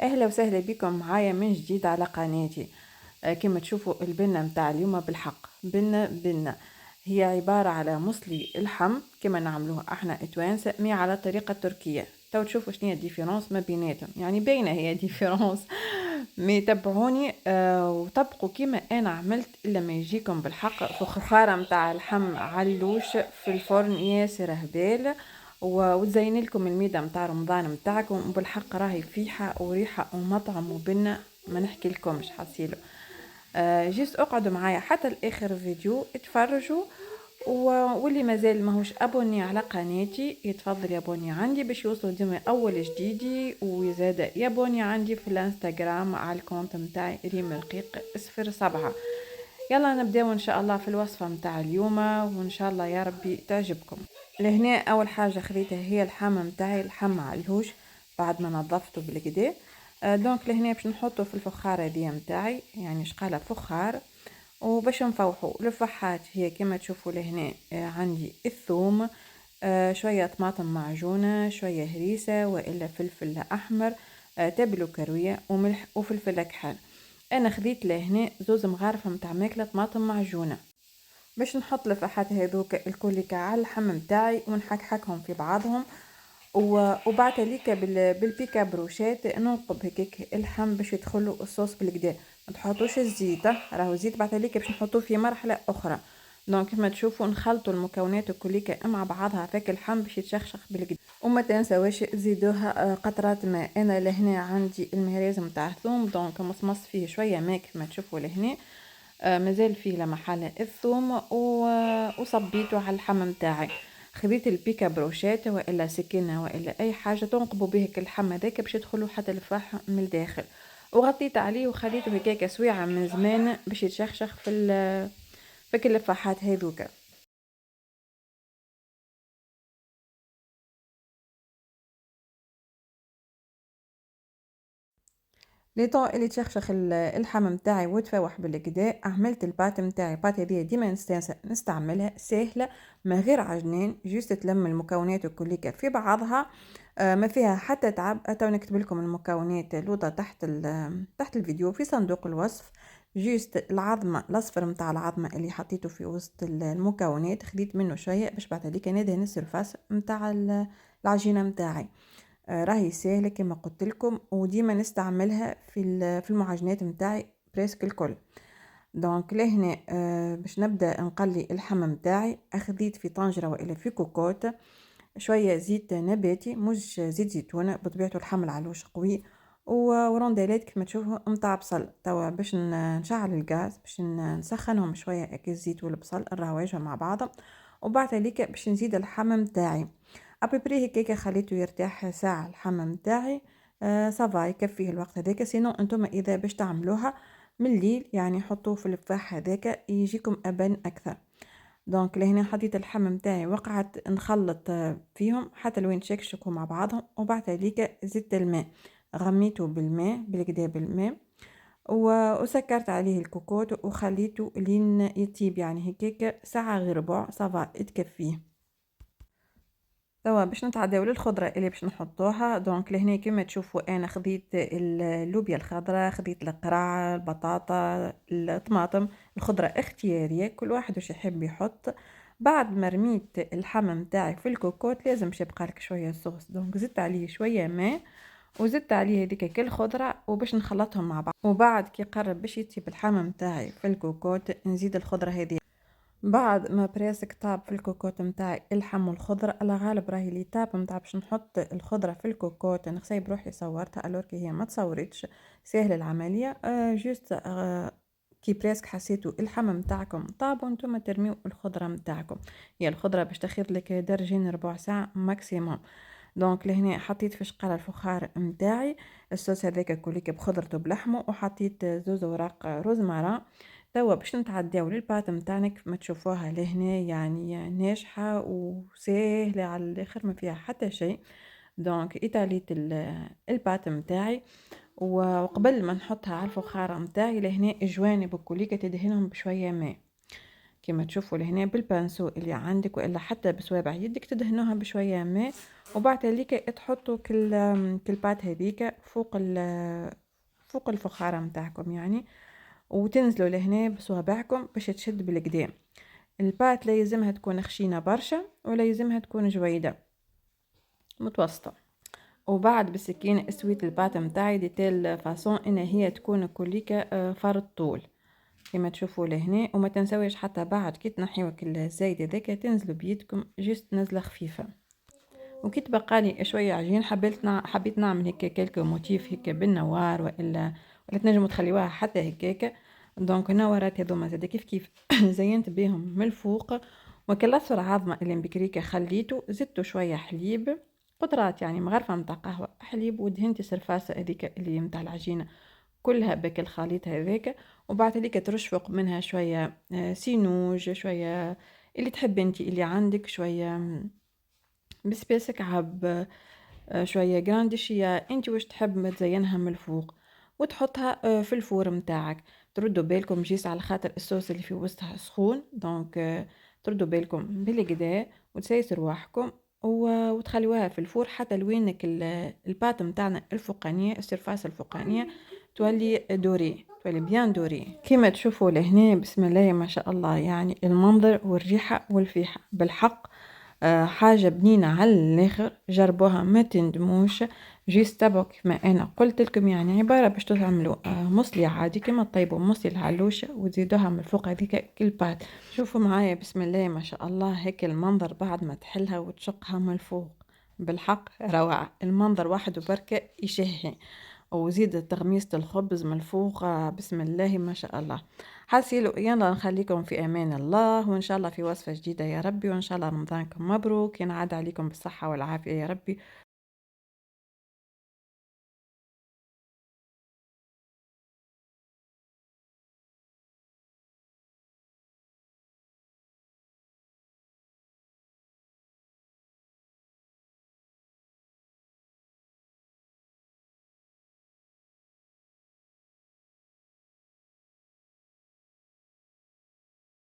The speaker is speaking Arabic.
اهلا وسهلا بكم معايا من جديد على قناتي. كما تشوفوا البنة متاع اليوم بالحق بنة هي عبارة على مصلي اللحم كما نعملوه احنا توانسة مي على الطريقة التركية. تو تشوفوا شنو هي الديفيرونس ما بيناتهم، يعني باينة هي ديفيرونس. مي تبعوني وطبقوا كيما انا عملت الا ما يجيكم بالحق فخارة متاع اللحم علوش في الفرن ياسر هبال وتزين لكم الميدة متاع رمضان متاعكم، وبالحق راهي فيحة وريحة ومطعم وبنة ما نحكي لكمش حسيلو. جيست اقعدوا معايا حتى الاخر فيديو اتفرجوا، واللي مازال ماهوش ابوني على قناتي يتفضل يابوني عندي باش يوصلوا ديما اول جديدي، وزاد يابوني عندي في الانستغرام على الكونت متاعي ريم رقيق 07. يلا نبداو ان شاء الله في الوصفه متاع اليوم، وان شاء الله يا ربي تعجبكم. لهنا اول حاجه خذيتها هي اللحم متاعي، اللحم معلهوش بعد ما نظفته بالكدا. دونك لهنا باش نحطه في الفخاره دي متاعي، يعني شقاله فخار. وباش نفوحوا الفحات هي كما تشوفوا لهنا عندي الثوم، شويه طماطم معجونه، شويه هريسه والا فلفل احمر، تبل وكرويه وملح وفلفل كحل. انا خذيت لهنا زوز مغارفه متاع ماكله طماطم معجونه باش نحط الفحات هذوك الكل على اللحم متاعي ونحكحكهم في بعضهم. وبعد ليك بالبيكا بروشات ننقب هكاك اللحم باش يدخلوا الصوص بالكدا. ما تحطوش الزيت، راهو الزيت بعد ليك باش نحطوه في مرحله اخرى. دونك كما تشوفوا نخلطوا المكونات كليك مع بعضها فك اللحم باش يتشخشخ بالكدا. وما تنساوش تزيدوها قطرات ماء. انا لهنا عندي المهراز نتاع الثوم، دونك مصمص فيه شويه ماء كما تشوفوا لهنا. مازال فيه لمحل الثوم وصبيته على اللحم نتاعي. خذيت البيكا بروشات والا سكينه والا اي حاجه تنقبوا به اللحم هذاك باش يدخلوا حتى الفاح من الداخل، وغطيت عليه وخليته هكاك سويعه من زمان باش يتشخشخ في كل الفاحات هذوك. لي طون اللي تشخشخ اللحم نتاعي وتفوح بالكدا، عملت البات نتاعي. البات هذه ديما نستعملها ساهله ما غير عجنين، جوست تلم المكونات كليك في بعضها. ما فيها حتى تعب. تو نكتب لكم المكونات لوطه تحت الفيديو في صندوق الوصف. جوست العظمه الاصفر نتاع العظمه اللي حطيته في وسط المكونات، خديت منه شويه باش بعد هذيك ندهن السرفاس نتاع العجينه نتاعي. راهي سهله كما قلت لكم، وديما نستعملها في المعجنات نتاعي بريسك الكل. دونك لهنا باش نبدا نقلي اللحم نتاعي. اخذيت في طنجره والا في كوكوت شويه زيت نباتي مش زيت زيتونه، بطبيعته اللحم العلوش قوي، ورونديلات كما تشوفوا نتاع بصل. توا باش نشعل الغاز باش نسخنهم شويه هكا الزيت والبصل نراوجهم مع بعض، وبعد هذيك باش نزيد اللحم نتاعي ابري هكاك خليته يرتاح ساعه اللحم نتاعي. صافا يكفيه الوقت هذاك. سينو انتم اذا باش تعملوها من الليل يعني حطوه في الفاح هذاك يجيكم ابان اكثر. دونك لهنا حطيت اللحم نتاعي وقعدت نخلط فيهم حتى لوين شكشكوا مع بعضهم، وبعد هذيك زدت الماء، غميته بالماء بالكدا بالماء، وسكرت عليه الكوكوت وخليته لين يطيب، يعني هكاك ساعه غير ربع صافا تكفيه. توا باش نتعداو للخضره اللي باش نحطوها. دونك لهنا كما تشوفوا انا خديت اللوبيا الخضراء، خديت القرع، البطاطا، الطماطم. الخضره اختياريه، كل واحد واش يحب يحط. بعد ما رميت اللحم نتاعي في الكوكوت لازم باش يبقى لك شويه صوص، دونك زدت عليه شويه ماء وزدت عليه هذيك كل خضره وباش نخلطهم مع بعض. وبعد كي قرب باش يطيب اللحم نتاعي في الكوكوت نزيد الخضره هذه. بعد ما بريسك طاب في الكوكوت متاعي اللحم والخضرة، على غالب راهي لي تاب متاع باش نحط الخضرة في الكوكوت. انا خساي بروحي صورتها الوركي هي ما تصورتش، سهل العملية. جوست كي بريسك حسيتوا اللحم متاعكم طاب وانتم ترميو الخضرة متاعكم. هي الخضرة باش تاخذ لك درجين ربع ساعة ماكسيموم. دونك لهنا حطيت في شقالة الفخار متاعي الصوص هذاك كليك بخضرته بلحمه، وحطيت زوز اوراق روزمارا. توا باش نتعداو للبات متاعنا كما تشوفوها لهنا، يعني ناجحه وسهله على الاخر ما فيها حتى شيء. دونك ايطاليت البات متاعي، وقبل ما نحطها على الفخار متاعي لهنا الجوانب الكليكه تدهنهم بشويه ماء. كما تشوفوا لهنا بالبانسو اللي عندك، والا حتى بصوابع يدك تدهنوها بشويه ماء، وبعد هذيك تحطوا كل بات هذيك فوق الفخاره متاعكم يعني، وتنزلوا لهنا بصوابعكم باش تشد بالقدام. البات لا يلزمها تكون خشينه برشا ولا يلزمها تكون جويده، متوسطه. وبعد بالسكينه اسويت البات متاعي دي تيل فاصون ان هي تكون كليكه فرد طول كما تشوفوا لهنا. وما تنسويش حتى بعد كي تنحيوا الزايد هذاك تنزلوا بيدكم جست نزله خفيفه. وكي تبقى لي شويه عجين حبيت نعمل هيك كلك موتيف هيك بالنوار، ولا تنجموا تخليوها حتى هكاك. دونك النوارات هذوما زاد كيف زينت بيهم من الفوق. وكلصوا العظمه اللي مبكريكه خليته، زدتوا شويه حليب قطرات يعني مغرفه متاع قهوه حليب، ودهنتي السرفاسه هذيك اللي متاع العجينه كلها بك الخليط هذاك. وبعد هذيك ترش فوق منها شويه سينوج، شويه اللي تحب انت اللي عندك، شويه بسبيس كعب، شويه جرانديشيا انت واش تحب ما تزينها من الفوق، وتحطها في الفور متاعك. تردوا بالكم جيس على خاطر الصوص اللي في وسطها سخون، دونك تردوا بالكم بالكدا وتسيسوا رواحكم وتخلوها في الفور حتى لوينك البات متاعنا الفوقانيه، السرفاس الفوقانيه تولي دوري، تولي بيان دوري كما تشوفوا لهنا. بسم الله ما شاء الله، يعني المنظر والريحه والفيحه بالحق حاجة بنينة على الاخر. جربوها ما تندموش، جيست تبعوا كما انا قلت لكم، يعني عبارة باش تعملوا مصلي عادي كما طيبوا مصلي العلوشة وتزيدوها من الفوق هذيك كل بات. شوفوا معايا بسم الله ما شاء الله هيك المنظر بعد ما تحلها وتشقها من الفوق، بالحق روعة المنظر واحد وبركة يشهي. وزيد تغميسة الخبز من الفوق بسم الله ما شاء الله. حاسيلو يلا نخليكم في امان الله، وان شاء الله في وصفة جديدة يا ربي، وان شاء الله رمضانكم مبروك ينعاد عليكم بالصحة والعافية يا ربي.